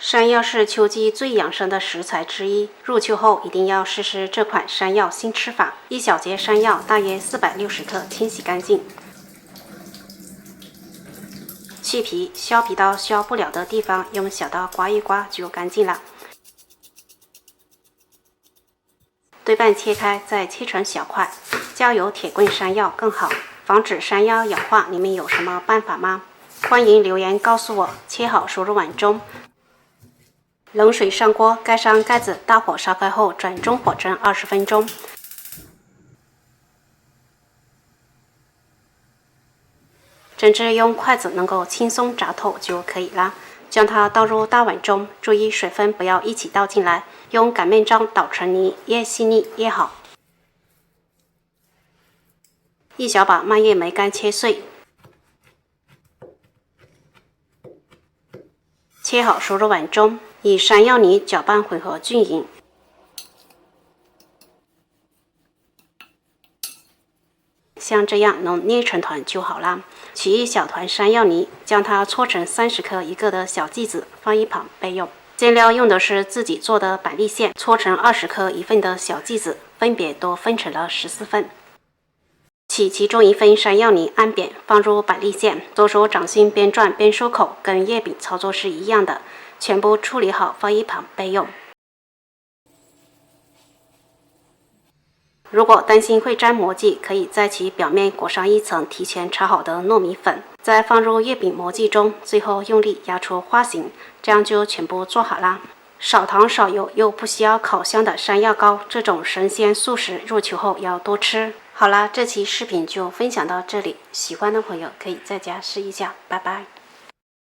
山药是秋季最养生的食材之一，入秋后一定要试试这款山药新吃法。一小节山药大约460克，清洗干净，去皮，削皮到削不了的地方，用小刀刮一刮就干净了。对半切开，再切成小块。交由铁棍山药更好，防止山药氧化。你们有什么办法吗？欢迎留言告诉我。切好输入碗中。冷水上锅，盖上盖子，大火烧开后转中火蒸20分钟。整只用筷子能够轻松炸透就可以了。将它倒入大碗中，注意水分不要一起倒进来，用擀面杖捣成泥，越细腻越好。一小把蔓越莓干切碎，切好输入碗中，以山药泥搅拌混合均匀。像这样能捏成团就好啦。取一小团山药泥，将它搓成30克一个的小剂子，放一旁备用。馅料用的是自己做的板栗馅，搓成20克一份的小剂子，分别都分成了14份。取其中一份山药泥，按扁放入板栗馅，左手掌心边转边收口，跟月饼操作是一样的。全部处理好，放一旁备用。如果担心会粘模具，可以在其表面裹上一层提前炒好的糯米粉，再放入月饼模具中，最后用力压出花形，这样就全部做好啦。少糖少油又不需要烤箱的山药糕，这种神仙素食入秋后要多吃。好啦，这期视频就分享到这里，喜欢的朋友可以在家试一下，拜拜。